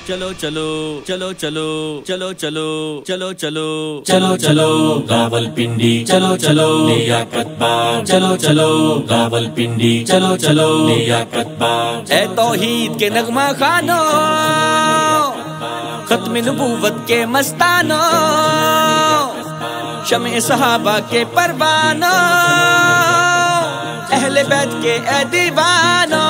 چلو چلو چلو چلو چلو چلو چلو چلو چلو چلو راولپنڈی چلو چلو لیاقت بار چلو چلو راولپنڈی چلو چلو لیاقت بار اے توحید کے نغمہ خانوں ختم نبوت کے مستانوں شمع صحابہ کے پروانوں اہل بیت کے اے دیوانوں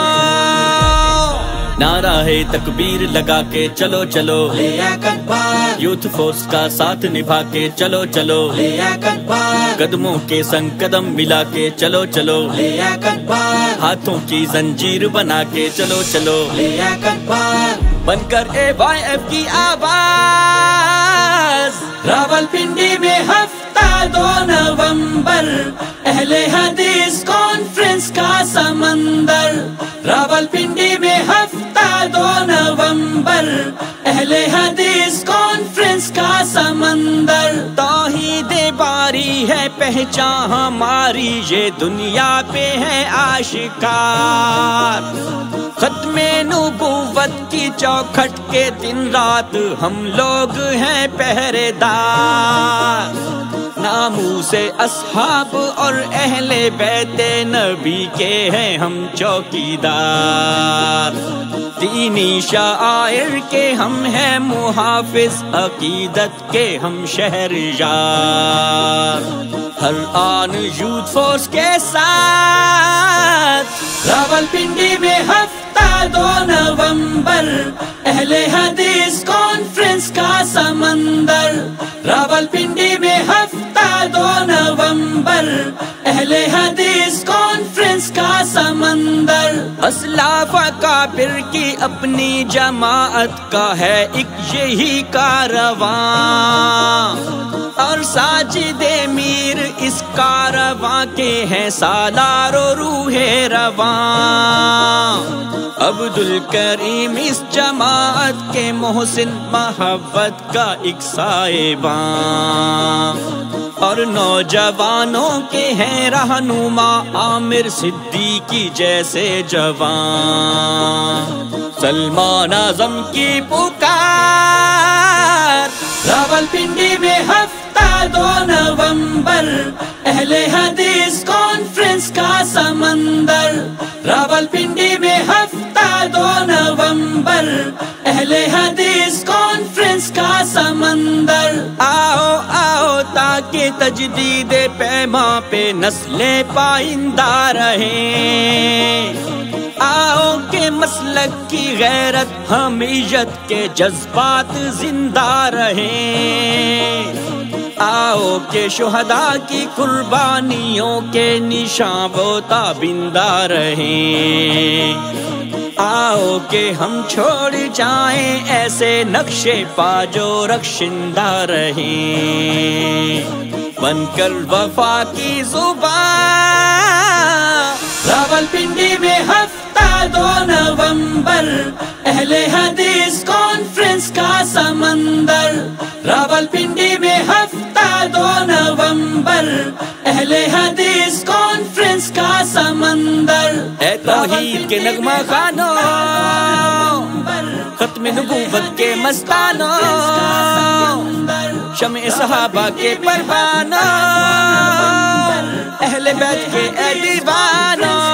نعرہ تکبیر لگا کے چلو چلو لیاقت بار یوتھ فورس کا ساتھ نبھا کے چلو چلو لیاقت بار قدموں کے سنگ قدم ملا کے چلو چلو لیاقت بار ہاتھوں کی زنجیر بنا کے چلو چلو لیاقت بار بن کر AYF کی آواز راولپنڈی میں ہفتہ 2 نومبر اہل حدیث کانفرنس کا سمندر راولپنڈی میں ہفتہ 2 نومبر اہل حدیث کانفرنس کا سمندر توحید باری ہے پہچان ہماری یہ دنیا پہ ہے آشکار ختم نبوت کی چوکھٹ کے دن رات ہم لوگ ہیں پہرے دار ناموس اصحاب اور اہل بیت نبی کے ہیں ہم چوکیدار دینی شعائر کے ہم ہیں محافظ عقیدت کے ہم شہریار ہر آن یوتھ فورس کے ساتھ راولپنڈی میں ہفتہ 2 نومبر اہل حدیث کانفرنس کا سمندر راولپنڈی میں ہفتہ 2 نومبر اہل حدیث کانفرنس کا سمندر اسلاف اکابر کی اپنی جماعت کا ہے ایک یہی کارواں اور ساجد میر اس کارواں کے ہیں سالار و روح رواں عبد الکریم اس جماعت کے محسن محبت کا ایک سائباں اور نوجوانوں کے ہیں رہنما عامر صدیقی جیسے جوان سلمان اعظم کی پکار راولپنڈی میں ہفتہ 2 نومبر اہل حدیث کانفرنس کا سمندر راولپنڈی میں ہفتہ 2 نومبر اہل حدیث کانفرنس کا سمندر آؤ آؤ تاکہ تجدید پیماں پہ نسلیں پائندہ رہیں آؤ کہ مسلک کی غیرت حمیت کے جذبات زندہ رہیں آؤ کہ شہداء کی قربانیوں کے نشان و تابندہ رہیں آؤ کہ ہم چھوڑ جائیں ایسے نقشے پا جو رخشندہ رہیں بن کر وفا کی زبان راولپنڈی میں ہفتہ 2 نومبر اہل حدیث کانفرنس کا سمندر راولپنڈی میں ہفتہ 2 نومبر اہل حدیث کانفرنس کا سمندر اے توحید کے نغمہ خانوں ختم نبوت کے مستانوں شمع صحابہ کے پروانوں اہل بیت کے اے دیوانوں